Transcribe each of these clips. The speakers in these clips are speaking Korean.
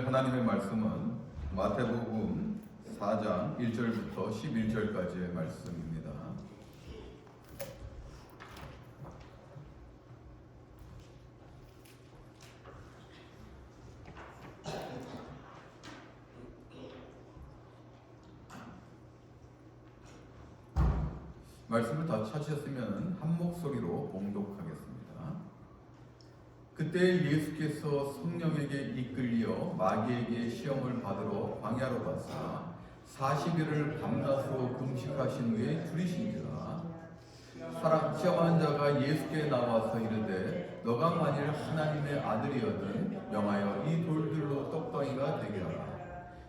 하나님의 말씀은 마태복음 4장 1절부터 11절까지의 말씀입니다. 말씀을 다 찾으셨으면 한 목소리로 봉독하겠습니다. 그때 예수께서 성령에게 이끌려 마귀에게 시험을 받으러 광야로 가사 40일을 밤낮으로 금식하신 후에 줄이신지라. 시험하는 자가 예수께 나와서 이르되 너가 만일 하나님의 아들이거든 명하여 이 돌들로 떡덩이가 되게 하라.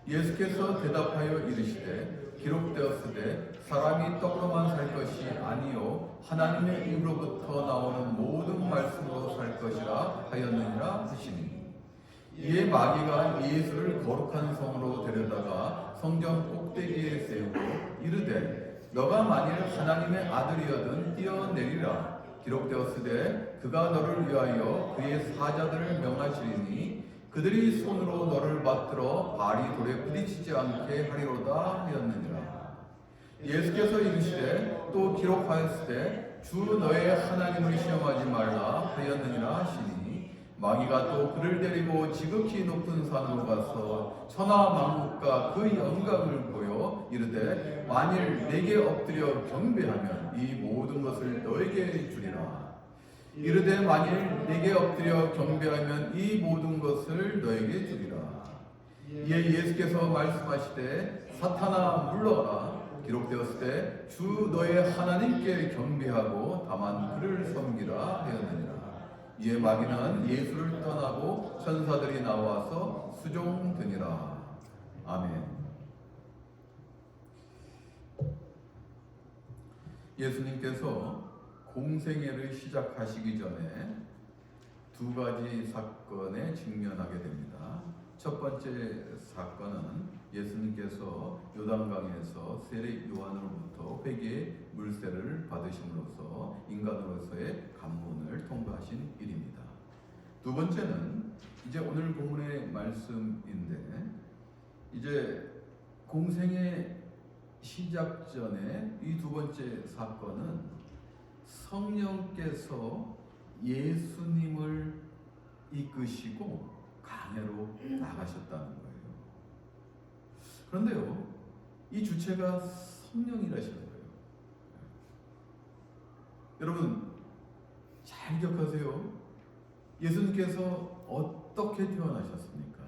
예수께서 대답하여 이르시되 기록되었으되 사람이 떡으로만 살 것이 아니요 하나님의 입으로부터 나오는 모든 말씀으로 살 것이라 하였느니라 하시니, 이에 마귀가 예수를 거룩한 성으로 데려다가 성전 꼭대기에 세우고 이르되 너가 만일 하나님의 아들이거든 뛰어내리라. 기록되었으되 그가 너를 위하여 그의 사자들을 명하시리니 그들이 손으로 너를 받들어 발이 돌에 부딪히지 않게 하리로다 하였느니라. 예수께서 이르시되 또 기록하였으되 주 너의 하나님을 시험하지 말라 하였느니라 하시니, 마귀가 또 그를 데리고 지극히 높은 산으로 가서 천하 만국과 그 영광을 보여 이르되 만일 내게 엎드려 경배하면 이 모든 것을 너에게 주리라. 이르되 만일 내게 엎드려 경배하면 이 모든 것을 너에게 주리라. 이에 예수께서 말씀하시되 사탄아 물러가라. 기록되었을 때 주 너의 하나님께 경배하고 다만 그를 섬기라 하였느니라. 이에 마귀는 예수를 떠나고 천사들이 나와서 수종드니라. 아멘. 예수님께서 공생애를 시작하시기 전에 두 가지 사건에 직면하게 됩니다. 첫 번째 사건은 예수님께서 요단강에서 세례 요한으로부터 회개의 물세를 받으심으로써 인간으로서의 관문을 통과하신 일입니다. 두 번째는 이제 오늘 본문의 말씀인데, 이제 공생애 시작 전에 이 두 번째 사건은 성령께서 예수님을 이끄시고 강해로 나가셨다는 거예요. 그런데요, 이 주체가 성령이라시는 거예요. 여러분 잘 기억하세요. 예수님께서 어떻게 태어나셨습니까?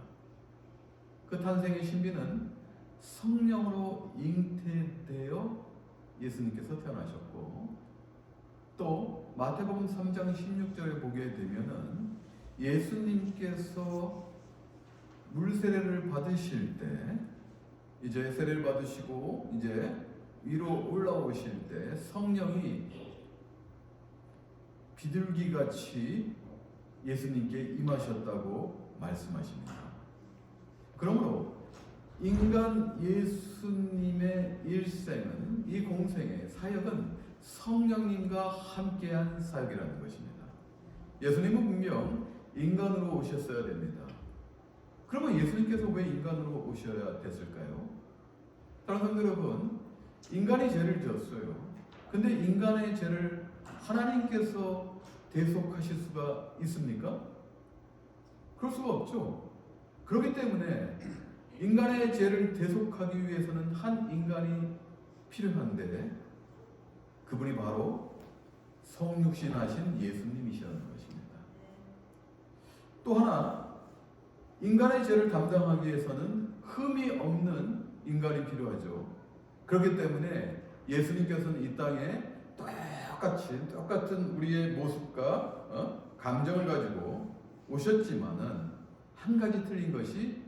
그 탄생의 신비는 성령으로 잉태되어 예수님께서 태어나셨고, 또 마태복음 3장 16절에 보게 되면은 예수님께서 물세례를 받으실 때, 이제 세례를 받으시고 이제 위로 올라오실 때 성령이 비둘기같이 예수님께 임하셨다고 말씀하십니다. 그러므로 인간 예수님의 일생은, 이 공생의 사역은 성령님과 함께한 사역이라는 것입니다. 예수님은 분명 인간으로 오셨어야 됩니다. 그러면 예수님께서 왜 인간으로 오셔야 됐을까요? 사랑하는 성도 여러분, 인간이 죄를 지었어요. 근데 인간의 죄를 하나님께서 대속하실 수가 있습니까? 그럴 수가 없죠. 그렇기 때문에 인간의 죄를 대속하기 위해서는 한 인간이 필요한데, 그분이 바로 성육신하신 예수님이시라는 것입니다. 또 하나, 인간의 죄를 담당하기 위해서는 흠이 없는 인간이 필요하죠. 그렇기 때문에 예수님께서는 이 땅에 똑같은 우리의 모습과 감정을 가지고 오셨지만은 한 가지 틀린 것이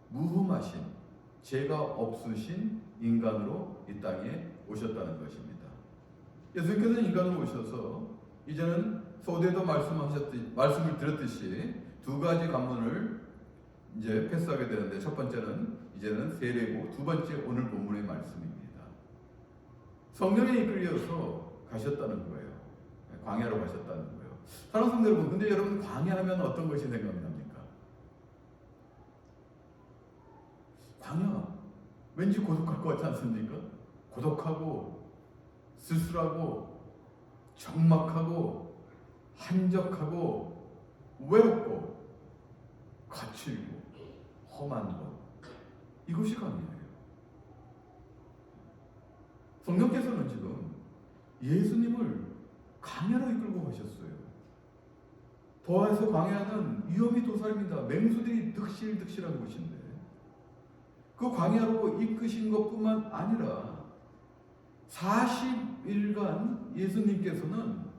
무흠하신, 죄가 없으신 인간으로 이 땅에 오셨다는 것입니다. 예수님께서는 인간으로 오셔서 이제는 서두에도 말씀을 드렸듯이 두 가지 관문을 이제 패스하게 되는데, 첫 번째는 이제는 세례고, 두 번째 오늘 본문의 말씀입니다. 성령에 이끌려서 가셨다는 거예요. 광야로 가셨다는 거예요. 사랑하는 성도 여러분, 근데 여러분 광야하면 어떤 것이 생각납니까? 광야 왠지 고독할 것 같지 않습니까? 고독하고 쓸쓸하고 적막하고 한적하고 외롭고 거칠고 험한 것, 이것이 광야예요. 성령께서는 지금 예수님을 광야로 이끌고 가셨어요. 더해서 광야는 위험이 도사입니다. 맹수들이 득실득실한 곳인데 그 광야로 이끄신 것뿐만 아니라 40일간 예수님께서는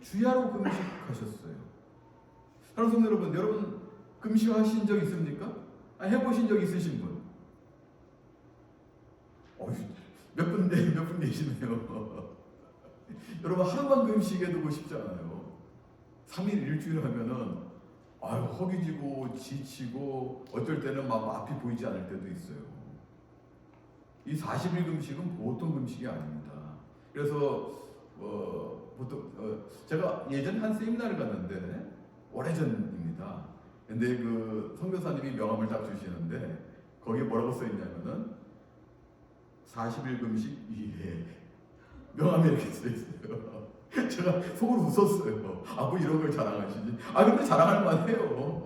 주야로 금식하셨어요. 사랑하는 성도 여러분, 여러분 금식하신 적 있습니까? 해보신 적 있으신 분? 몇 분 계시네요. 여러분 하루만 금식해두고 싶지 않아요. 3일 일주일 하면은 허기지고 지치고 어쩔 때는 막 앞이 보이지 않을 때도 있어요. 이 40일 금식은 보통 금식이 아닙니다. 그래서 보통 제가 예전에 한 세미나를 갔는데 오래전입니다. 근데 그 선교사님이 명함을 딱 주시는데 거기에 뭐라고 써 있냐면은 40일 금식 2회 명함이 이렇게 써 있어요. 제가 속으로 웃었어요. 뭐 이런 걸 자랑하시지. 근데 자랑할 만해요.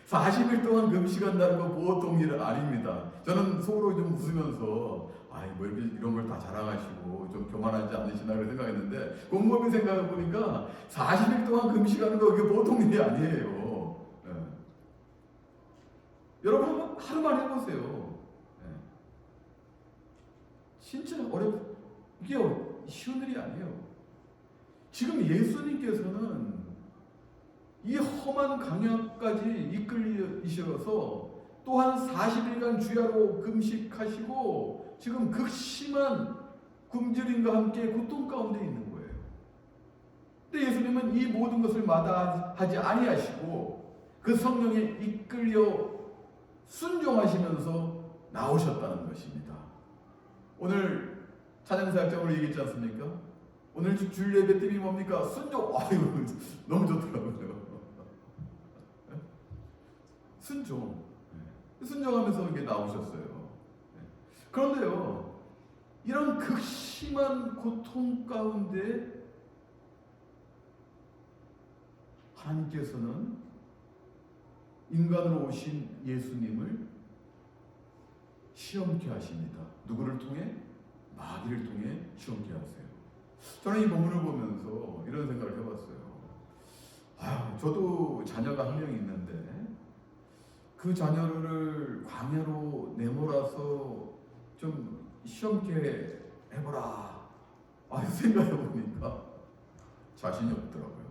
40일 동안 금식한다는 거 보통 일은 아닙니다. 저는 속으로 좀 웃으면서 뭐 이런 걸 다 자랑하시고 좀 교만하지 않으시나 그렇게 생각했는데 곰곰이 생각해 보니까 40일 동안 금식하는 거 그게 보통 일이 아니에요. 여러분 한번 하루만 해보세요. 진짜 이게 쉬운 일이 아니에요. 지금 예수님께서는 이 험한 광야까지 이끌리셔서 또한 40일간 주야로 금식하시고 지금 극심한 굶주림과 함께 고통 가운데 있는 거예요. 근데 예수님은 이 모든 것을 마다하지 아니하시고 그 성령에 이끌려 순종하시면서 나오셨다는 것입니다. 오늘 찬양사역장으로 얘기했지 않습니까? 오늘 주일 예배 팀이 뭡니까? 순종. 너무 좋더라고요. 순종하면서 이게 나오셨어요. 그런데요, 이런 극심한 고통 가운데 하나님께서는 인간으로 오신 예수님을 시험케 하십니다. 누구를 통해? 마귀를 통해 시험케 하세요. 저는 이 본문을 보면서 이런 생각을 해봤어요. 저도 자녀가 한 명 있는데 그 자녀를 광야로 내몰아서 좀 시험케 해보라. 생각해보니까 자신이 없더라고요.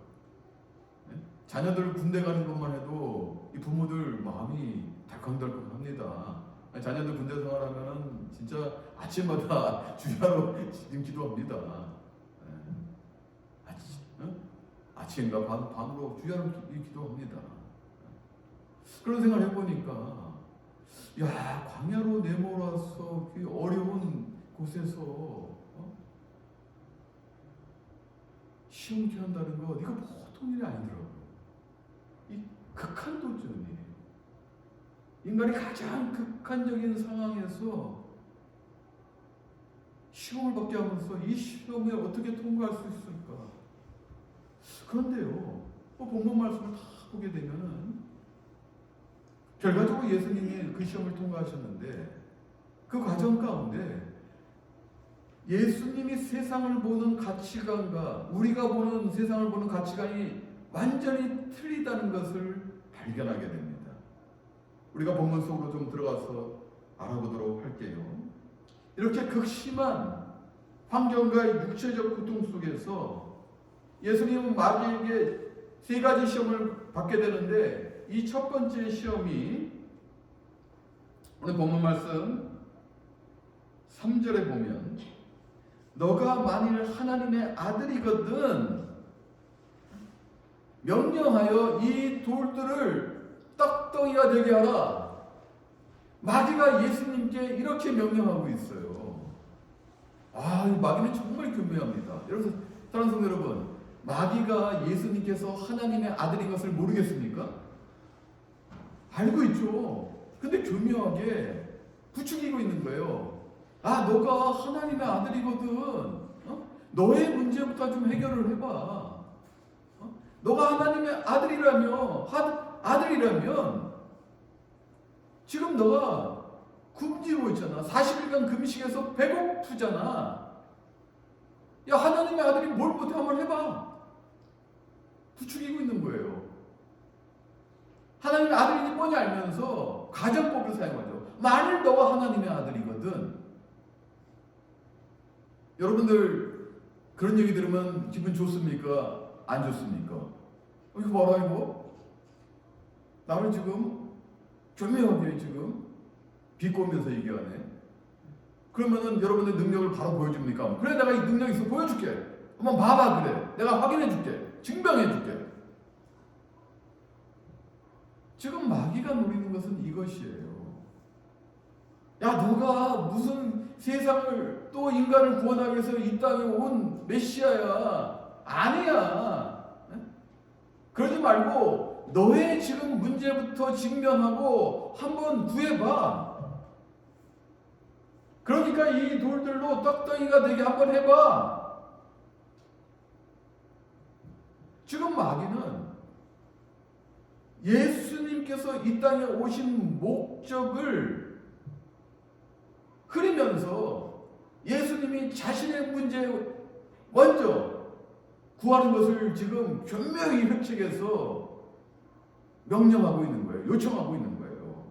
자녀들 군대 가는 것만 해도 이 부모들 마음이 달컹달컹합니다. 자녀들 군대 생활하면 진짜 아침마다 주야로 기도합니다. 아침인가 밤으로 주야로 기도합니다. 그런 생각을 해보니까 광야로 내몰아서 그 어려운 곳에서 시험케 한다는 거 이거 보통 일이 아니더라고요. 이 극한 도전이 인간이 가장 극한적인 상황에서 시험을 받게 하면서 이 시험에 어떻게 통과할 수 있을까? 그런데요, 본문 말씀을 다 보게 되면은 결과적으로 예수님이 그 시험을 통과하셨는데 그 과정 가운데 예수님이 세상을 보는 가치관과 우리가 보는 세상을 보는 가치관이 완전히 틀리다는 것을 발견하게 됩니다. 우리가 본문 속으로 좀 들어가서 알아보도록 할게요. 이렇게 극심한 환경과 육체적 고통 속에서 예수님은 마귀에게 세 가지 시험을 받게 되는데 이 첫 번째 시험이 오늘 본문 말씀 3절에 보면 너가 만일 하나님의 아들이거든 명령하여 이 돌들을 떡덩이가 되게 하라. 마귀가 예수님께 이렇게 명령하고 있어요. 이 마귀는 정말 교묘합니다. 여러분, 사랑하는 성도 여러분, 마귀가 예수님께서 하나님의 아들인 것을 모르겠습니까? 알고 있죠. 근데 교묘하게 부추기고 있는 거예요. 아, 너가 하나님의 아들이거든. 너의 문제부터 좀 해결을 해봐. 너가 하나님의 아들이라면 지금 너가 굶지고 있잖아. 40일간 금식해서 배고프잖아. 야, 하나님의 아들이 뭘 못해 한번 해봐. 부추기고 있는 거예요. 하나님의 아들이니 뻔히 알면서 가정법을 사용하죠. 만일 너가 하나님의 아들이거든. 여러분들 그런 얘기 들으면 기분 좋습니까? 안 좋습니까? 이거 봐라 이거. 나를 지금 교묘하게 지금 비꼬면서 얘기하네. 그러면은 여러분의 능력을 바로 보여줍니까? 그래, 내가 이 능력 있어 보여줄게. 한번 봐봐. 그래, 내가 확인해줄게. 증명해줄게. 지금 마귀가 노리는 것은 이것이에요. 야, 너가 무슨 세상을 또 인간을 구원하기 위해서 이 땅에 온 메시아야. 아니야. 그러지 말고 너의 지금 문제부터 직면하고 한번 구해봐. 그러니까 이 돌들로 떡덩이가 되게 한번 해봐. 지금 마귀는 예수님께서 이 땅에 오신 목적을 흐리면서 예수님이 자신의 문제 먼저 구하는 것을 지금 교묘히 획책해서 명령하고 있는 거예요. 요청하고 있는 거예요.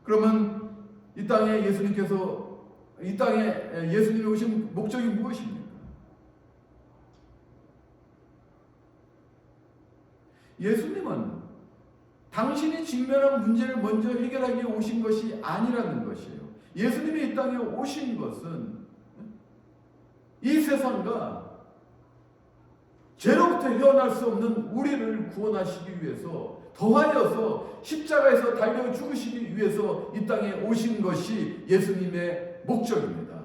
그러면 이 땅에 예수님이 오신 목적이 무엇입니까? 예수님은 당신이 직면한 문제를 먼저 해결하기 위해 오신 것이 아니라는 것이에요. 예수님이 이 땅에 오신 것은 이 세상과 죄로부터 헤어날 수 없는 우리를 구원하시기 위해서, 더하여서 십자가에서 달려 죽으시기 위해서 이 땅에 오신 것이 예수님의 목적입니다.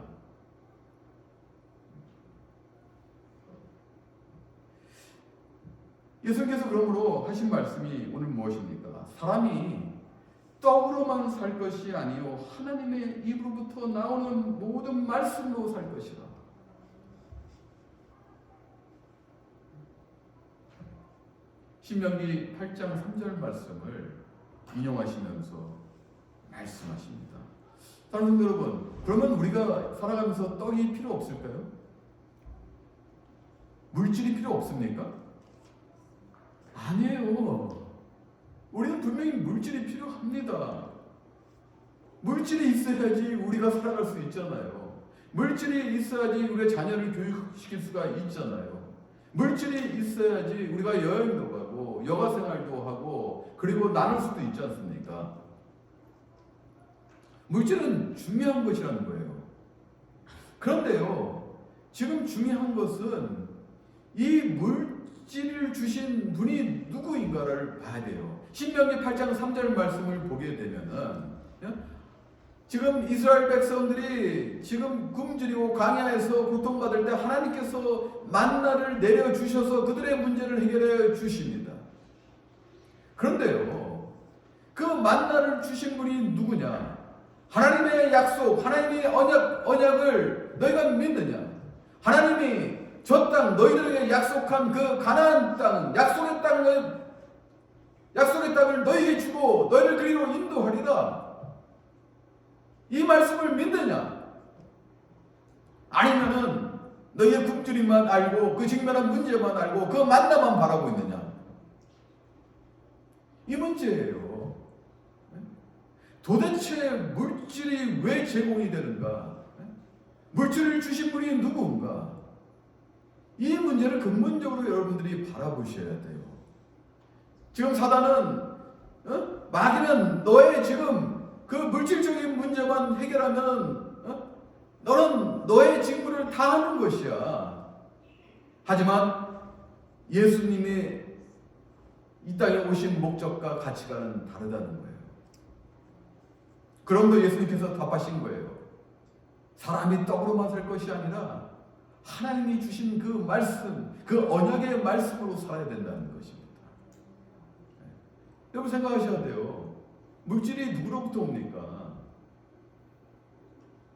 예수님께서 그러므로 하신 말씀이 오늘 무엇입니까? 사람이 떡으로만 살 것이 아니요 하나님의 입으로부터 나오는 모든 말씀으로 살 것이라. 신명기 8장 3절 말씀을 인용하시면서 말씀하십니다. 사랑하는 성도 여러분, 그러면 우리가 살아가면서 떡이 필요 없을까요? 물질이 필요 없습니까? 아니에요. 우리는 분명히 물질이 필요합니다. 물질이 있어야지 우리가 살아갈 수 있잖아요. 물질이 있어야지 우리가 자녀를 교육시킬 수가 있잖아요. 물질이 있어야지 우리가 여행도 가고 여가생활도 하고 그리고 나눌 수도 있지 않습니까? 물질은 중요한 것이라는 거예요. 그런데요, 지금 중요한 것은 이 물질을 주신 분이 누구인가를 봐야 돼요. 신명기 8장 3절 말씀을 보게 되면은 지금 이스라엘 백성들이 지금 굶주리고 광야에서 고통받을 때 하나님께서 만나를 내려주셔서 그들의 문제를 해결해 주십니다. 그런데요, 그 만나를 주신 분이 누구냐? 하나님의 약속, 하나님의 언약을 너희가 믿느냐? 하나님이 저 땅, 너희들에게 약속한 그 가나안 땅, 약속의 땅을 너희에게 주고 너희를 그리로 인도하리라. 이 말씀을 믿느냐? 아니면은 너희의 굶주림만 알고 그 직면한 문제만 알고 그 만나만 바라고 있느냐? 이 문제예요. 도대체 물질이 왜 제공이 되는가? 물질을 주신 분이 누구인가? 이 문제를 근본적으로 여러분들이 바라보셔야 돼요. 지금 사단은 마귀는 너의 지금 그 물질적인 문제만 해결하면 너는 너의 직무를 다 하는 것이야. 하지만 예수님이 이 땅에 오신 목적과 가치관은 다르다는 거예요. 그럼도 예수님께서 답하신 거예요. 사람이 떡으로만 살 것이 아니라 하나님이 주신 그 말씀, 그 언약의 말씀으로 살아야 된다는 것입니다. 여러분 생각하셔야 돼요. 물질이 누구로부터 옵니까?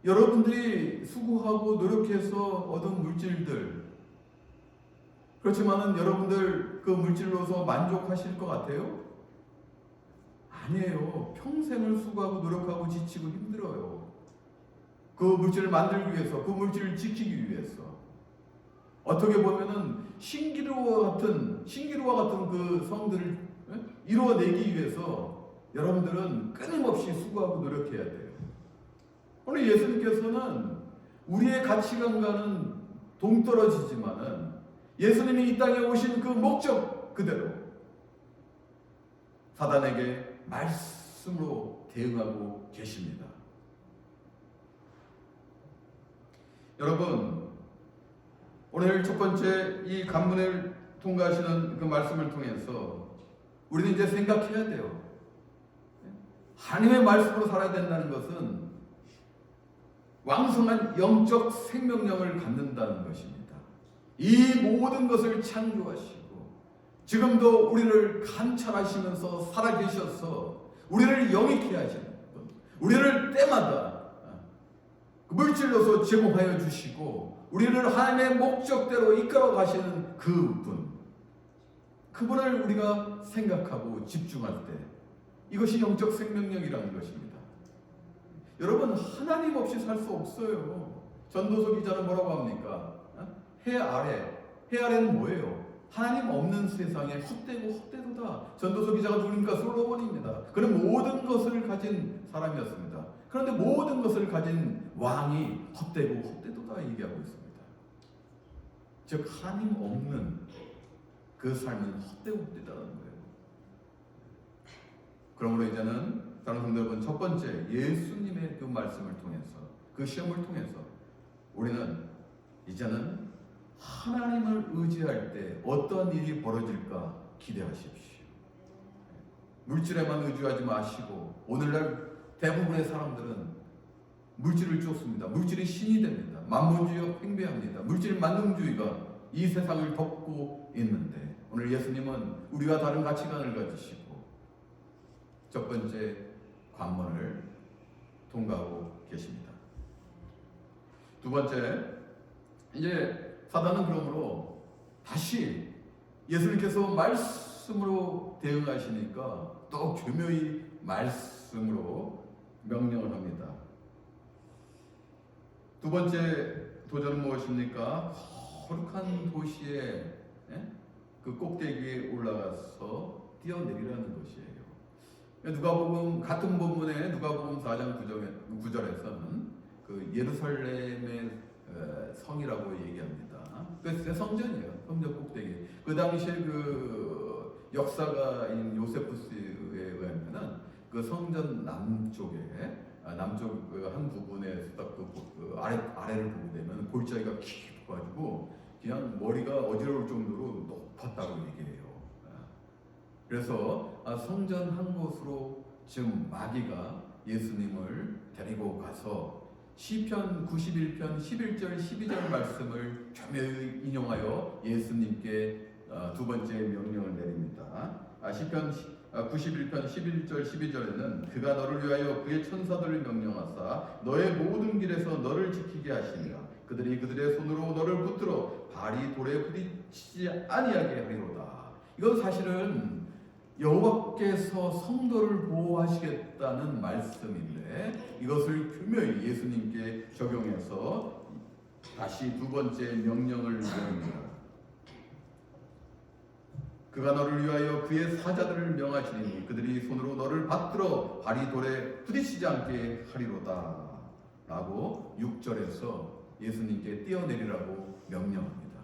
여러분들이 수고하고 노력해서 얻은 물질들, 그렇지만은 여러분들 그 물질로서 만족하실 것 같아요? 아니에요. 평생을 수고하고 노력하고 지치고 힘들어요. 그 물질을 만들기 위해서, 그 물질을 지키기 위해서. 어떻게 보면은 신기루와 같은 그 성들을 이루어내기 위해서 여러분들은 끊임없이 수고하고 노력해야 돼요. 오늘 예수님께서는 우리의 가치관과는 동떨어지지만은 예수님이 이 땅에 오신 그 목적 그대로 사단에게 말씀으로 대응하고 계십니다. 여러분, 오늘 첫 번째 이 관문을 통과하시는 그 말씀을 통해서 우리는 이제 생각해야 돼요. 하나님의 말씀으로 살아야 된다는 것은 왕성한 영적 생명력을 갖는다는 것입니다. 이 모든 것을 창조하시고 지금도 우리를 감찰하시면서 살아계셔서 우리를 영익케 하시는 분, 우리를 때마다 물질로서 제공하여 주시고 우리를 하나님의 목적대로 이끌어 가시는 그분을 우리가 생각하고 집중할 때 이것이 영적 생명력이라는 것입니다. 여러분, 하나님 없이 살 수 없어요. 전도서 기자는 뭐라고 합니까? 해 아래는 뭐예요? 하나님 없는 세상에 헛되도다. 전도서 기자가 누굽니까? 솔로몬입니다. 그는 모든 것을 가진 사람이었습니다. 그런데 모든 것을 가진 왕이 헛되도다 얘기하고 있습니다. 즉 하나님 없는 그 삶은 헛되다는 거예요. 그러므로 이제는 다른 성도 여러분, 첫 번째 예수님의 그 말씀을 통해서 그 시험을 통해서 우리는 이제는 하나님을 의지할 때 어떤 일이 벌어질까 기대하십시오. 물질에만 의지하지 마시고, 오늘날 대부분의 사람들은 물질을 쫓습니다. 물질이 신이 됩니다. 만본주의가 팽배합니다. 물질 만능주의가 이 세상을 덮고 있는데 오늘 예수님은 우리와 다른 가치관을 가지시고 첫 번째 관문을 통과하고 계십니다. 두 번째, 이제 사단은 그러므로 다시 예수님께서 말씀으로 대응하시니까 또 교묘히 말씀으로 명령을 합니다. 두 번째 도전은 무엇입니까? 거룩한 도시의 그 꼭대기에 올라가서 뛰어내리라는 것이에요. 누가복음 같은 본문에 누가복음 4장 9절에서는 그 예루살렘의 성이라고 얘기합니다. 그 성전이에요. 성전 꼭대기. 그 당시에 그 역사가인 요세푸스에 의하면은 그 성전 남쪽 한 부분에 딱 그 아래를 보게 되면 골짜기가 깊어가지고 그냥 머리가 어지러울 정도로 높았다고 얘기해요. 그래서 성전 한 곳으로 지금 마귀가 예수님을 데리고 가서 시편 91편 11절 12절 말씀을 교묘히 인용하여 예수님께 두 번째 명령을 내립니다. 시편 91편 11절 12절에는 그가 너를 위하여 그의 천사들을 명령하사 너의 모든 길에서 너를 지키게 하시니라. 그들이 그들의 손으로 너를 붙들어 발이 돌에 부딪히지 아니하게 하리로다. 이건 사실은 여호와께서 성도를 보호하시겠다는 말씀인데 이것을 교묘히 예수님께 적용해서 다시 두 번째 명령을 내립니다. 그가 너를 위하여 그의 사자들을 명하시니 그들이 손으로 너를 받들어 발이 돌에 부딪히지 않게 하리로다 라고 6절에서 예수님께 뛰어내리라고 명령합니다.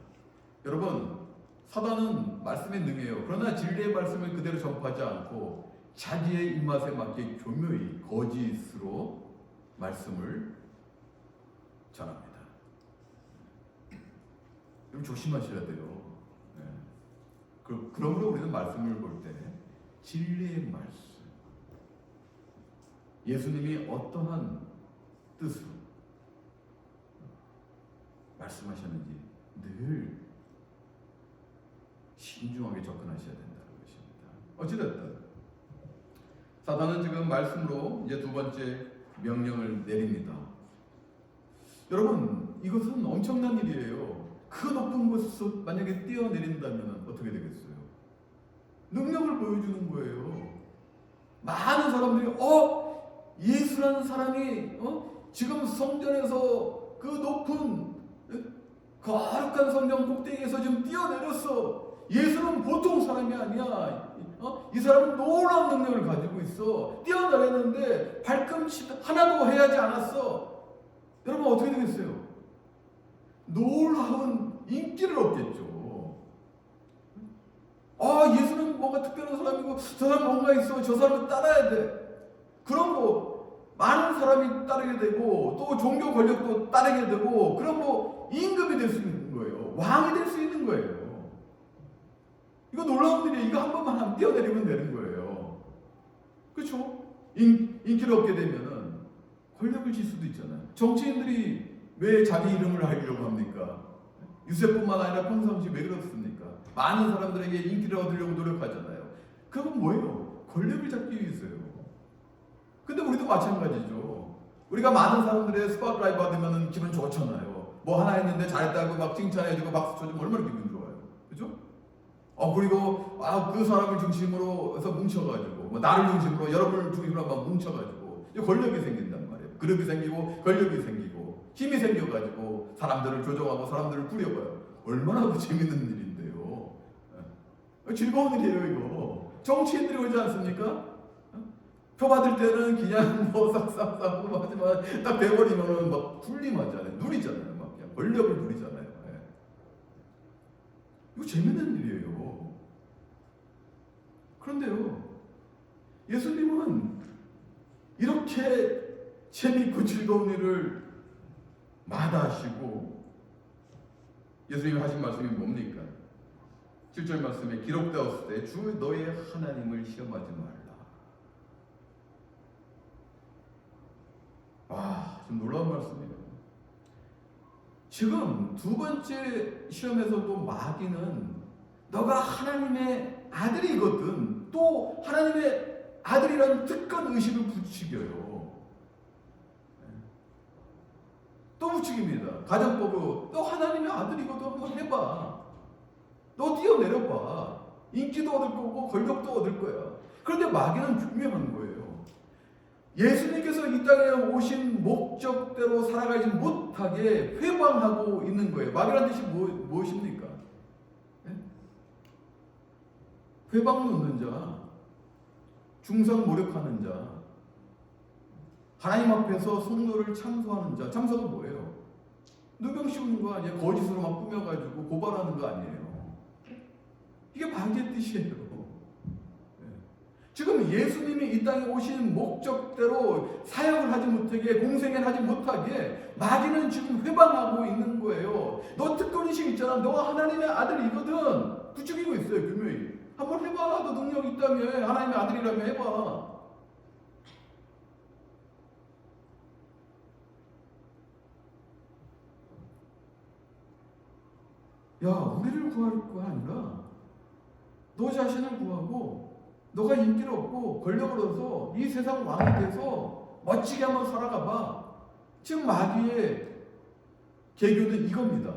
여러분, 사단은 말씀에 능해요. 그러나 진리의 말씀을 그대로 전파하지 않고 자기의 입맛에 맞게 교묘히 거짓으로 말씀을 전합니다. 여러분 조심하셔야 돼요. 그러므로 우리는 말씀을 볼 때 진리의 말씀, 예수님이 어떠한 뜻으로 말씀하셨는지 늘 신중하게 접근하셔야 된다는 것입니다. 어찌됐든 사단은 지금 말씀으로 이제 두 번째 명령을 내립니다. 여러분, 이것은 엄청난 일이에요. 그 높은 곳에서 만약에 뛰어내린다면 어떻게 되겠어요? 능력을 보여주는 거예요. 많은 사람들이 예수라는 사람이 지금 성전에서 그 높은 거룩한 성전 꼭대기에서 지금 뛰어내렸어. 예수는 보통 사람이 아니야. 이 사람은 놀라운 능력을 가지고 있어. 뛰어내렸는데 발꿈치 하나도 해야지 않았어. 여러분 어떻게 되겠어요? 놀라운 인기를 얻겠죠. 예수는 뭔가 특별한 사람이고 저 사람 뭔가 있어. 저 사람을 따라야 돼. 그런 거 많은 사람이 따르게 되고 또 종교 권력도 따르게 되고 그런 거 임금이 될 수 있는 거예요. 왕이 될 수 있는 거예요. 이거 놀라운 일이에요. 이거 한 번만 하면 뛰어내리면 되는 거예요. 그렇죠? 인기를 얻게 되면은 권력을 질 수도 있잖아요. 정치인들이 왜 자기 이름을 알리려고 합니까? 유세뿐만 아니라 평상시 왜 그렇습니까? 많은 사람들에게 인기를 얻으려고 노력하잖아요. 그건 뭐예요? 권력을 잡기 위해서요. 근데 우리도 마찬가지죠. 우리가 많은 사람들의 스팟라이트 받으면 기분 좋잖아요. 뭐 하나 했는데 잘했다고 막 칭찬해주고 박수 쳐주면 얼마나 기분 좋아요. 그죠? 그리고 그 사람을 중심으로 해서 뭉쳐가지고 뭐 나를 중심으로 여러분을 중심으로 막 뭉쳐가지고 권력이 생긴단 말이에요. 그룹이 생기고 권력이 생기고 힘이 생겨가지고 사람들을 조종하고 사람들을 부려봐요. 얼마나 재밌는 일인데요. 즐거운 일이에요 이거. 정치인들이 오지 않습니까? 표 받을 때는 그냥 뭐 싹싹싹 하지만 딱 돼버리면은 막 군림하잖아요. 누리잖아요. 막 그냥 권력을 누리잖아요. 이거 재밌는 일이에요. 그런데요, 예수님은 이렇게 재밌고 즐거운 일을 마다하시고 예수님이 하신 말씀이 뭡니까? 7절 말씀에 기록되었을 때 주 너의 하나님을 시험하지 말라. 좀 놀라운 말씀이에요. 지금 두 번째 시험에서도 마귀는 너가 하나님의 아들이거든 또 하나님의 아들이라는 특권 의식을 부추겨요. 또 부추깁니다. 가정법으로 너 하나님의 아들이거든 한번 해봐. 너 뛰어내려봐. 인기도 얻을 거고 권력도 얻을 거야. 그런데 마귀는 분명한 거예요. 예수님께서 이 땅에 오신 목적대로 살아가지 못하게 회방하고 있는 거예요. 마귀라는 뜻이 무엇입니까? 네? 회방 놓는 자, 중상 모략하는 자, 하나님 앞에서 성도를 참소하는 자. 참소가 뭐예요? 누명 씌우는 거 아니에요? 거짓으로 막 꾸며가지고 고발하는 거 아니에요? 이게 마귀의 뜻이에요. 지금 예수님이 이 땅에 오신 목적대로 사역을 하지 못하게 공생애를 하지 못하게 마귀는 지금 회방하고 있는 거예요. 너 특권의식 있잖아. 너가 하나님의 아들이거든. 부추기고 있어요. 분명히. 한번 해봐. 너 능력 있다며. 하나님의 아들이라며 해봐. 우리를 구할 거 아니라 너 자신을 구하고 너가 인기를 얻고 권력을 얻어서 이 세상 왕이 돼서 멋지게 한번 살아가 봐. 지금 마귀의 계교는 이겁니다.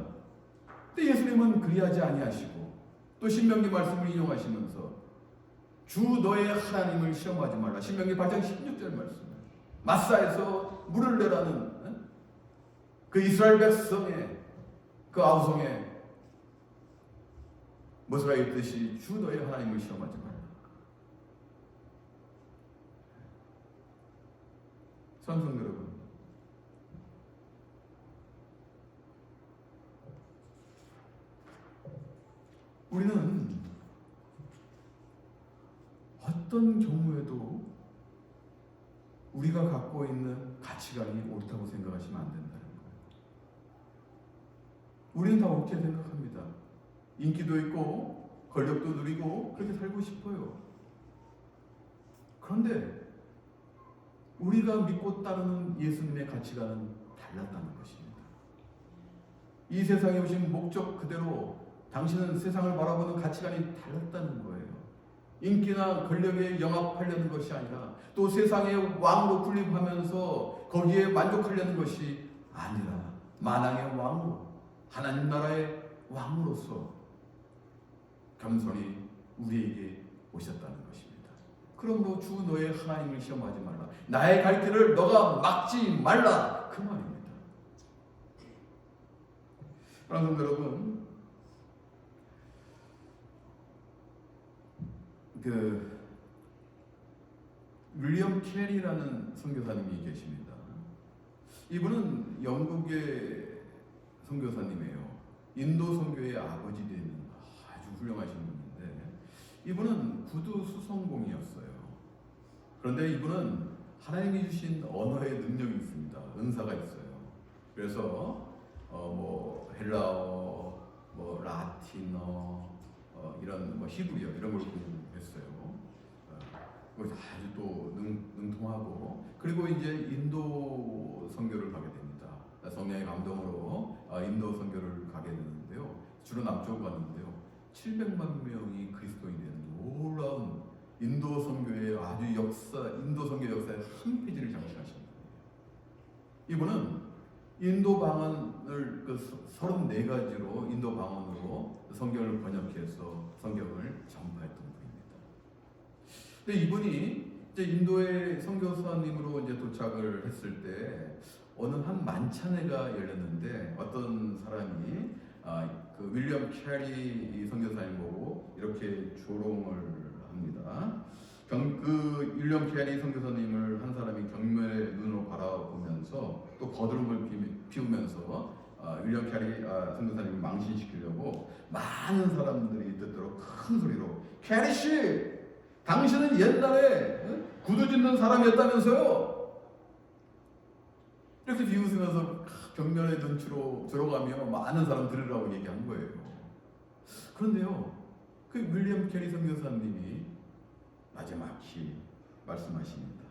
근데 예수님은 그리하지 아니하시고 또 신명기 말씀을 인용하시면서 주 너의 하나님을 시험하지 말라. 신명기 8장 16절 말씀. 마사에서 물을 내라는 그 이스라엘 백성의 그 아우성에 모세가 읽듯이 주 너의 하나님을 시험하지 말라. 성도 여러분, 우리는 어떤 경우에도 우리가 갖고 있는 가치관이 옳다고 생각하시면 안 된다는 거예요. 우리는 다 옳게 생각합니다. 인기도 있고 권력도 누리고 그렇게 살고 싶어요. 그런데 우리가 믿고 따르는 예수님의 가치관은 달랐다는 것입니다. 이 세상에 오신 목적 그대로 당신은 세상을 바라보는 가치관이 달랐다는 거예요. 인기나 권력에 영합하려는 것이 아니라 또 세상의 왕으로 군림하면서 거기에 만족하려는 것이 아니라 만왕의 왕으로 하나님 나라의 왕으로서 겸손히 우리에게 오셨다는 것입니다. 그러므로 주 너의 하나님을 시험하지 말라. 나의 갈 길을 너가 막지 말라. 그 말입니다. 사랑하는 여러분, 윌리엄 캐리라는 선교사님이 계십니다. 이분은 영국의 선교사님이에요. 인도 선교의 아버지 되는 아주 훌륭하신 분인데 이분은 구두 수성공이었어요. 그런데 이분은 하나님이 주신 언어의 능력이 있습니다. 은사가 있어요. 그래서 헬라어, 라틴어, 이런 히브리어 이런 걸 공부했어요. 아주 또 능통하고 그리고 이제 인도 선교를 가게 됩니다. 성령의 감동으로 인도 선교를 가게 되는데요. 주로 남쪽으로 갔는데요. 700만 명이 그리스도인이 되는 놀라운 인도 선교의 아주 인도 선교 역사의 한 페이지를 장식하십니다. 이분은 인도 방언을 34가지로 인도 방언으로 성경을 번역해서 성경을 전파했던 분입니다. 근데 이분이 이제 인도의 선교사님으로 이제 도착을 했을 때 어느 한 만찬회가 열렸는데 어떤 사람이 그 윌리엄 캐리 선교사님 보고 이렇게 조롱을 합니다. 그 윌리엄 캐리 선교사님을 한 사람이 경멸의 눈으로 바라보면서 또 거드름을 피우면서 윌리엄 캐리 선교사님을 망신시키려고 많은 사람들이 듣도록 큰 소리로 캐리 씨, 당신은 옛날에 구두 짚는 사람이었다면서요? 이렇게 비웃으면서 경멸의 눈치로 들어가며 많은 사람 들으라고 얘기한 거예요. 그런데요, 그 윌리엄 캐리 선교사님이 마지막히 말씀하십니다.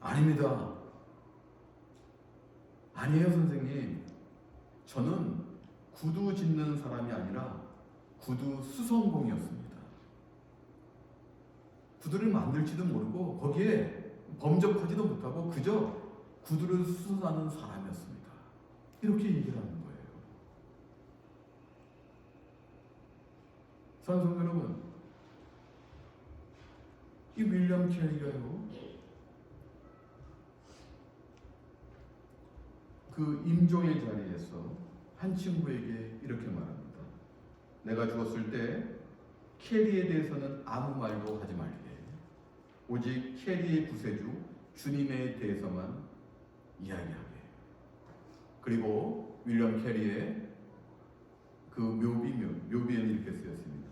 아닙니다. 아니에요, 선생님. 저는 구두 짚는 사람이 아니라 구두 수성공이었습니다. 구두를 만들지도 모르고 거기에 범접하지도 못하고 그저 구두를 수선하는 사람이었습니다. 이렇게 얘기를 하는 거예요. 사랑하는 성도 여러분, 이 윌리엄 캐리가요, 그 임종의 자리에서 한 친구에게 이렇게 말합니다. 내가 죽었을 때 캐리에 대해서는 아무 말도 하지 말게. 오직 캐리의 구세주 주님에 대해서만 이야기하게. 그리고 윌리엄 캐리의 그 묘비에는 이렇게 쓰였습니다.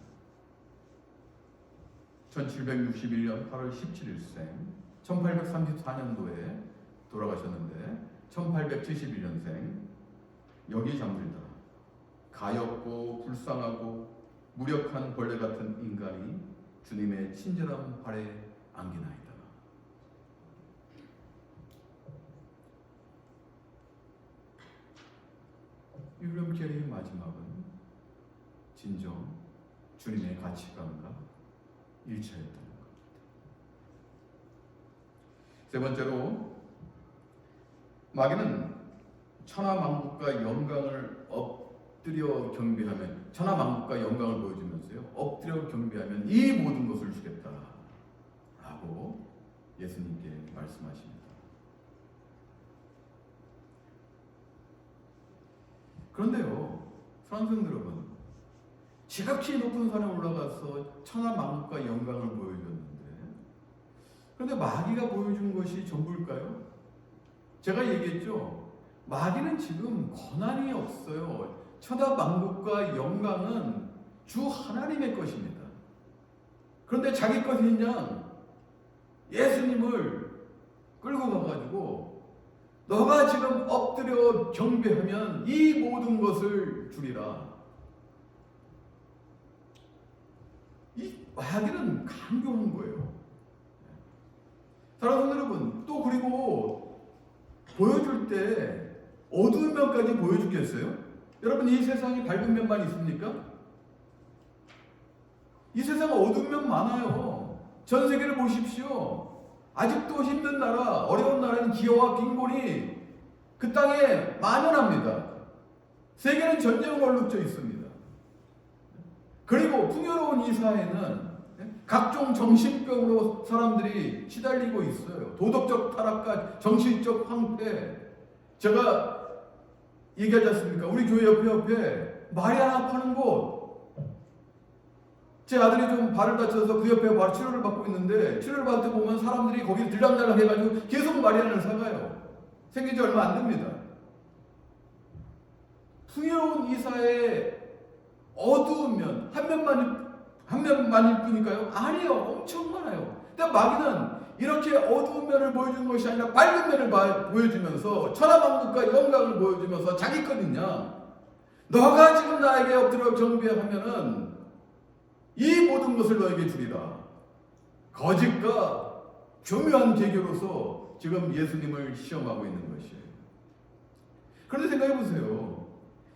1761년 8월 17일생, 1834년도에 돌아가셨는데 1871년생, 여기 잠들다 가엾고 불쌍하고 무력한 벌레 같은 인간이 주님의 친절한 발에 안기나이다. 윌리엄 캐리의 마지막은 진정 주님의 가치관과 일치하였다는 겁니다. 세 번째로, 마귀는 천하만국과 영광을 엎드려 경배하면, 천하만국과 영광을 보여주면서요, 엎드려 경배하면 이 모든 것을 주겠다 라고 예수님께 말씀하십니다. 그런데요, 사랑하는 성도 여러분, 지극히 높은 산에 올라가서 천하만국과 영광을 보여줬는데, 그런데 마귀가 보여준 것이 전부일까요? 제가 얘기했죠. 마귀는 지금 권한이 없어요. 천하만국과 영광은 주 하나님의 것입니다. 그런데 자기 것인 양 예수님을 끌고 가가지고 너가 지금 엎드려 경배하면 이 모든 것을 주리라. 이 마귀는 강경한 거예요. 사랑하는 여러분, 또 그리고 보여줄 때 어두운 면까지 보여주겠어요? 여러분, 이 세상에 밝은 면만 있습니까? 이 세상 어두운 면 많아요. 전 세계를 보십시오. 아직도 힘든 나라, 어려운 나라인 기여와 빈곤이 그 땅에 만연합니다. 세계는 전쟁으로 얼룩져 있습니다. 그리고 풍요로운 이 사회는 각종 정신병으로 사람들이 시달리고 있어요. 도덕적 타락과 정신적 황폐. 제가 얘기하지 않습니까? 우리 교회 옆에 말이 하나 파는 곳. 제 아들이 좀 발을 다쳐서 그 옆에 바로 치료를 받고 있는데, 치료를 받을 때 보면 사람들이 거기 들락날락 해가지고 계속 마리아나를 사가요. 생긴 지 얼마 안 됩니다. 풍요로운 이 사회에 어두운 면, 한 면만일 뿐일까요? 아니요. 엄청 많아요. 근데 마귀는 이렇게 어두운 면을 보여주는 것이 아니라 밝은 면을 보여주면서 천하만국과 영광을 보여주면서 자기 거든요. 너가 지금 나에게 엎드려 경배하면은 이 모든 것을 너에게 주리라. 거짓과 교묘한 계교로서 지금 예수님을 시험하고 있는 것이에요. 그런데 생각해 보세요.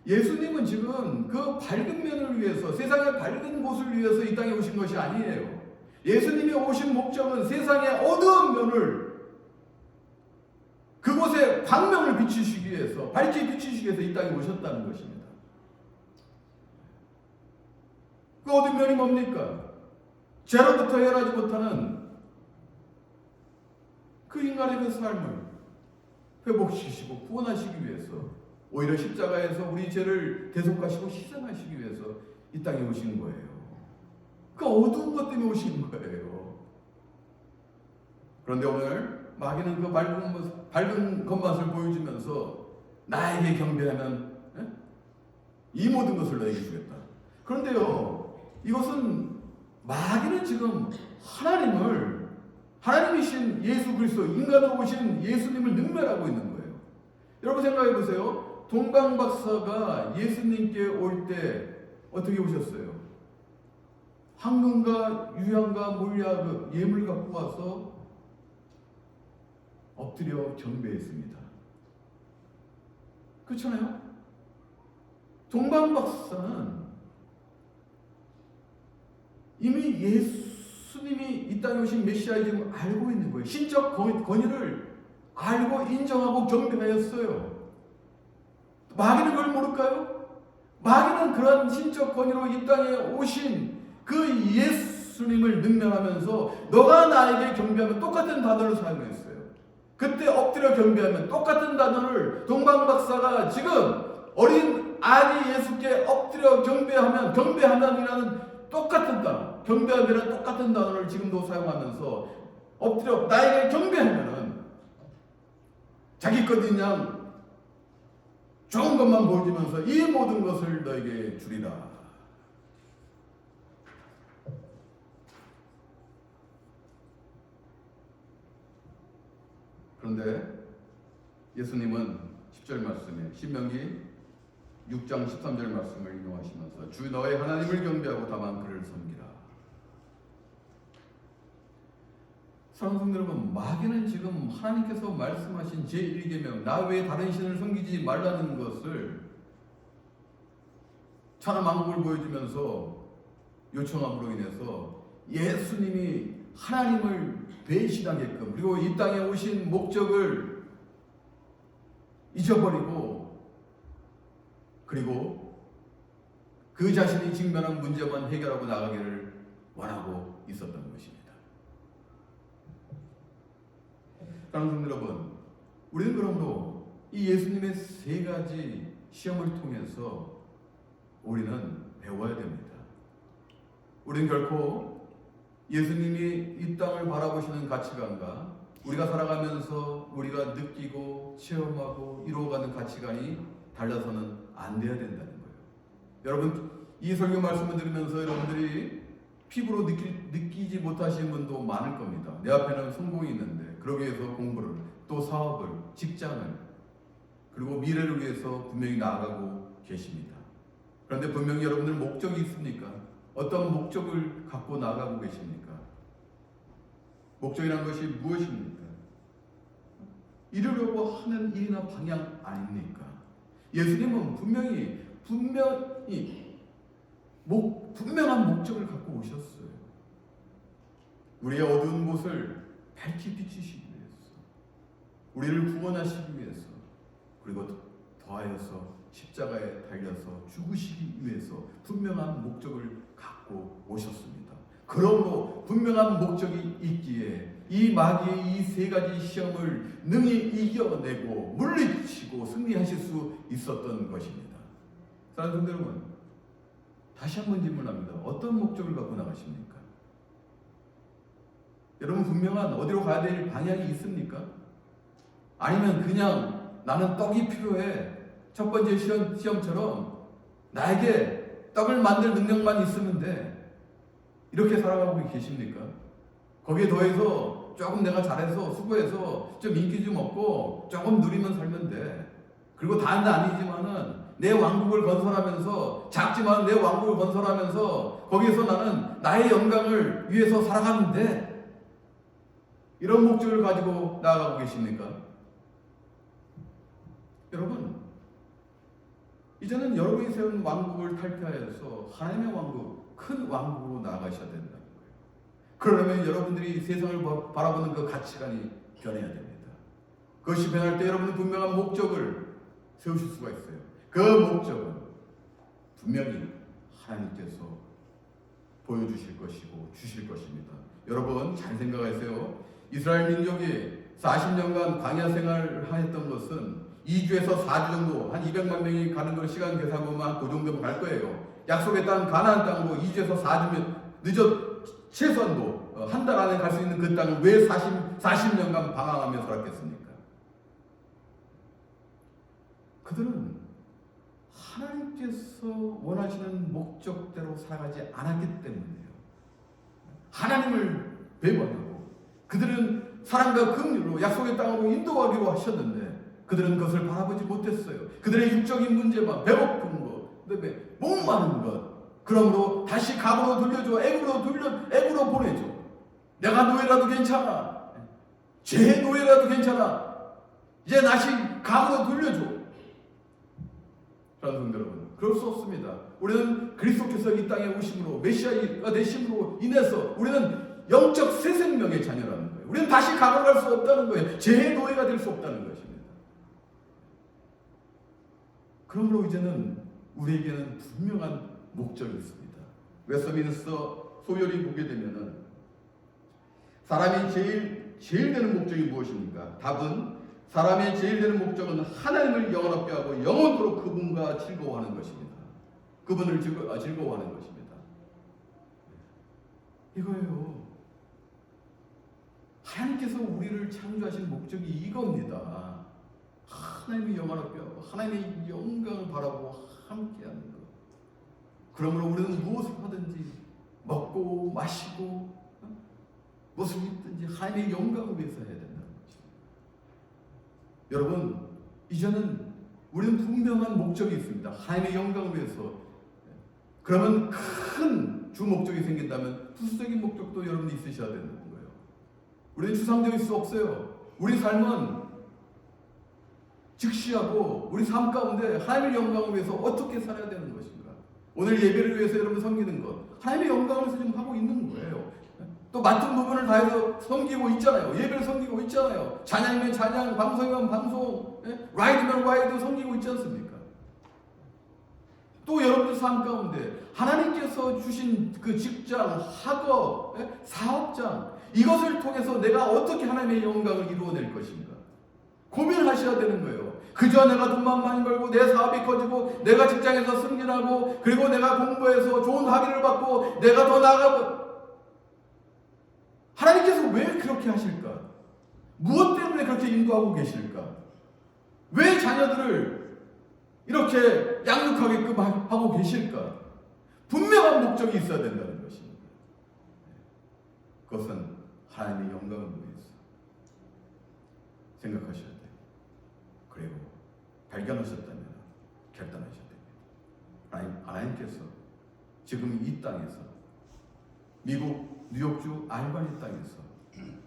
예수님은 지금 그 밝은 면을 위해서, 세상의 밝은 곳을 위해서 이 땅에 오신 것이 아니에요. 예수님이 오신 목적은 세상의 어두운 면을, 그곳에 광명을 비추시기 위해서, 밝게 비추시기 위해서 이 땅에 오셨다는 것입니다. 그 어두운 면이 뭡니까? 죄로부터 해하지 못하는 그 인간의 그 삶을 회복시키시고 구원하시기 위해서, 오히려 십자가에서 우리 죄를 대속하시고 희생하시기 위해서 이 땅에 오신 거예요. 그 어두운 것 때문에 오신 거예요. 그런데 오늘 마귀는 그 밝은 겉맛을 보여주면서 나에게 경배하면 이 모든 것을 너에게 주겠다. 그런데요, 이것은 마귀는 지금 하나님이신 예수 그리스도, 인간으로 오신 예수님을 능멸하고 있는 거예요. 여러분 생각해 보세요. 동방박사가 예수님께 올 때 어떻게 오셨어요? 황금과 유향과 몰약 예물 갖고 와서 엎드려 경배했습니다. 그렇잖아요? 동방박사는 이미 예수님이 이 땅에 오신 메시아임을 알고 있는 거예요. 신적 권위를 알고 인정하고 경배하였어요. 마귀는 그걸 모를까요? 마귀는 그런 신적 권위로 이 땅에 오신 그 예수님을 능멸하면서 너가 나에게 경배하면 똑같은 단어를 사용했어요. 그때 엎드려 경배하면 똑같은 단어를 동방박사가 지금 어린 아기 예수께 엎드려 경배하면이라는 똑같은 단어, 경배함이라는 똑같은 단어를 지금도 사용하면서 엎드려 나에게 경배하면은 자기 것이냐 좋은 것만 보여주면서 이 모든 것을 너에게 주리라. 그런데 예수님은 10절 말씀에 신명기 6장 13절 말씀을 인용하시면서 주 너의 하나님을 경배하고 다만 그를 섬기라. 사랑하는 여러분, 마귀는 지금 하나님께서 말씀하신 제1계명 나 외에 다른 신을 섬기지 말라는 것을 천하만국을 보여주면서 요청함으로 인해서 예수님이 하나님을 배신하게끔, 그리고 이 땅에 오신 목적을 잊어버리고, 그리고 그 자신이 직면한 문제만 해결하고 나가기를 원하고 있었던 것입니다. 사랑하는 여러분, 우리는 그러므로 이 예수님의 세 가지 시험을 통해서 우리는 배워야 됩니다. 우리는 결코 예수님이 이 땅을 바라보시는 가치관과 우리가 살아가면서 우리가 느끼고 체험하고 이루어가는 가치관이 달라서는 안 돼야 된다는 거예요. 여러분, 이 설교 말씀을 들으면서 여러분들이 피부로 느끼지 못하시는 분도 많을 겁니다. 내 앞에는 성공이 있는데 그러기 위해서 공부를, 또 사업을, 직장을, 그리고 미래를 위해서 분명히 나아가고 계십니다. 그런데 분명히 여러분들 목적이 있습니까? 어떤 목적을 갖고 나아가고 계십니까? 목적이라는 것이 무엇입니까? 이루려고 하는 일이나 방향 아닙니까? 예수님은 분명한 목적을 갖고 오셨어요. 우리의 어두운 곳을 밝히 비추시기 위해서, 우리를 구원하시기 위해서, 그리고 더하여서 십자가에 달려서 죽으시기 위해서 분명한 목적을 갖고 오셨습니다. 그러므로 분명한 목적이 있기에 이 마귀의 이 세 가지 시험을 능히 이겨내고 물리치고 승리하실 수 있었던 것입니다. 사랑하는 성도 여러분, 다시 한번 질문합니다. 어떤 목적을 갖고 나가십니까? 여러분 분명한 어디로 가야 될 방향이 있습니까? 아니면 그냥 나는 떡이 필요해, 첫 번째 시험처럼 나에게 떡을 만들 능력만 있으면 돼, 이렇게 살아가고 계십니까? 거기에 더해서 조금 내가 잘해서 수고해서 좀 인기 좀 얻고 조금 누리면 살면 돼. 그리고 다는 아니지만은 내 왕국을 건설하면서, 작지만 내 왕국을 건설하면서 거기에서 나는 나의 영광을 위해서 살아가면 돼. 이런 목적을 가지고 나아가고 계십니까? 여러분, 이제는 여러분이 세운 왕국을 탈퇴하여서 하나님의 왕국, 큰 왕국으로 나아가셔야 된다는 거예요. 그러려면 여러분들이 세상을 바라보는 그 가치관이 변해야 됩니다. 그것이 변할 때 여러분은 분명한 목적을 세우실 수가 있어요. 그 목적은 분명히 하나님께서 보여주실 것이고 주실 것입니다. 여러분 잘 생각하세요. 이스라엘 민족이 40년간 광야 생활을 하였던 것은 2주에서 4주 정도, 한 200만 명이 가는 걸 시간 계산하면 그 정도면 갈 거예요. 약속의 땅 가나안 땅으로 2주에서 4주면 최소한도 한 달 안에 갈 수 있는 그 땅을 왜 40년간 방황하며 살았겠습니까? 그들은 하나님께서 원하시는 목적대로 살아가지 않았기 때문이에요. 하나님을 배반하고 그들은 사랑과 긍휼로 약속의 땅으로 인도하기로 하셨는데 그들은 그것을 바라보지 못했어요. 그들의 육적인 문제만, 배고픈 것, 그다음에 목마른 것, 그러므로 다시 갑으로 돌려줘, 애굽으로 보내줘. 내가 노예라도 괜찮아, 제 노예라도 괜찮아, 이제 다시 갑으로 돌려줘. 사랑하는 여러분, 그럴 수 없습니다. 우리는 그리스도께서 이 땅에 오심으로, 메시아가 되심으로 인해서 우리는 영적 새 생명의 자녀라는 거예요. 우리는 다시 갑으로 갈 수 없다는 거예요. 제 노예가 될 수 없다는 것입니다. 그러므로 이제는 우리에게는 분명한 목적이 있습니다. 웨스트민스터 소열이 보게 되면은 사람이 제일 되는 목적이 무엇입니까? 답은 사람의 제일 되는 목적은 하나님을 영원하게 하고 영원토록 그분과 즐거워하는 것입니다. 그분을 즐거워하는 것입니다. 이거예요. 하나님께서 우리를 창조하신 목적이 이겁니다. 하나님의 영원하게 하고 하나님의 영광을 바라보고 함께하는 것. 그러므로 우리는 무엇을 하든지 먹고 마시고 무엇을 입든지 하나님의 영광을 위해서 해야 된다는 것입니다. 여러분, 이제는 우리는 분명한 목적이 있습니다. 하나님의 영광을 위해서. 그러면 큰 주 목적이 생긴다면 부수적인 목적도 여러분이 있으셔야 되는 거예요. 우리는 추상적일 수 없어요. 우리 삶은 즉시하고 우리 삶 가운데 하나님의 영광을 위해서 어떻게 살아야 되는 것인가. 오늘 예배를 위해서 여러분 섬기는 것, 하나님의 영광을 위해서 지금 하고 있는 거예요. 또 맡은 부분을 다해서 섬기고 있잖아요. 예배를 섬기고 있잖아요. 찬양이면 찬양, 방송이면 방송, 라이드면 라이드 섬기고 있지 않습니까? 또 여러분들 삶 가운데 하나님께서 주신 그 직장, 학업, 사업장, 이것을 통해서 내가 어떻게 하나님의 영광을 이루어낼 것인가 고민하셔야 되는 거예요. 그저 내가 돈만 많이 벌고 내 사업이 커지고 내가 직장에서 승진하고 그리고 내가 공부해서 좋은 학위를 받고 내가 더 나아가고, 하나님께서 왜 그렇게 하실까? 무엇 때문에 그렇게 인도하고 계실까? 왜 자녀들을 이렇게 양육하게끔 하고 계실까? 분명한 목적이 있어야 된다는 것입니다. 그것은 하나님의 영광을 위해서 생각하셔야 돼요. 그리고 발견하셨다면 결단하셔야 됩니다. 하나님께서 지금 이 땅에서, 미국 뉴욕주 알바니 땅에서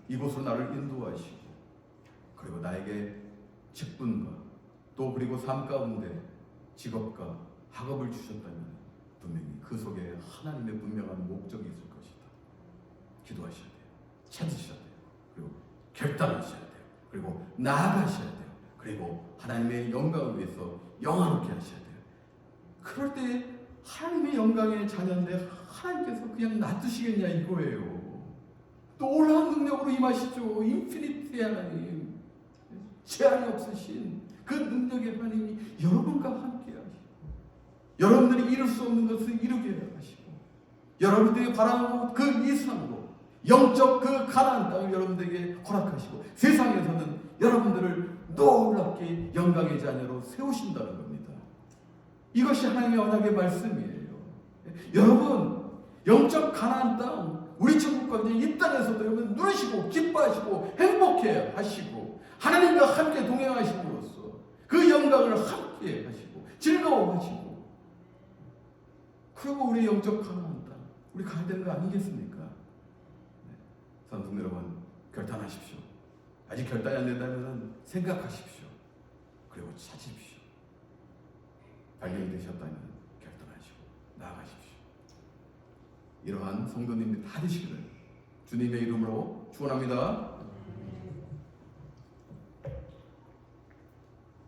이곳으로 나를 인도하시고 그리고 나에게 직분과 또 그리고 삶 가운데 직업과 학업을 주셨다면 분명히 그 속에 하나님의 분명한 목적이 있을 것이다. 기도하셔야 돼요. 찾으셔야 돼요. 그리고 결단하셔야 돼요. 그리고 나아가셔야 돼요. 그리고 하나님의 영광을 위해서 영화롭게 하셔야 돼요. 그럴 때 하나님의 영광의 자녀인데 하나님께서 그냥 놔두시겠냐 이거예요. 또 올라온 능력으로 임하시죠. 인피니트의 하나님, 제한이 없으신 그 능력의 하나님이 여러분과 함께 하시고, 여러분들이 이룰 수 없는 것을 이루게 하시고, 여러분들이 바라는 그 이상으로 영적 그 가나안 땅을 여러분들에게 허락하시고, 세상에서는 여러분들을 놀랍게 영광의 자녀로 세우신다는 겁니다. 이것이 하나님의 언약의 말씀이에요. 여러분, 영적 가나안 땅, 우리 천국과 이 땅에서도 여러분 누리시고 기뻐하시고 행복해 하시고 하나님과 함께 동행하심으로써 그 영광을 함께 하시고 즐거워하시고, 그리고 우리 영적 가나안 땅 우리 가야 되는 거 아니겠습니까? 성도 여러분, 결단하십시오. 아직 결단이 안 된다면 생각하십시오. 그리고 찾으십시오. 발견되셨다면 결단하시고 나아가십시오. 이러한 성도님들이 다 되시기를 주님의 이름으로 축원합니다.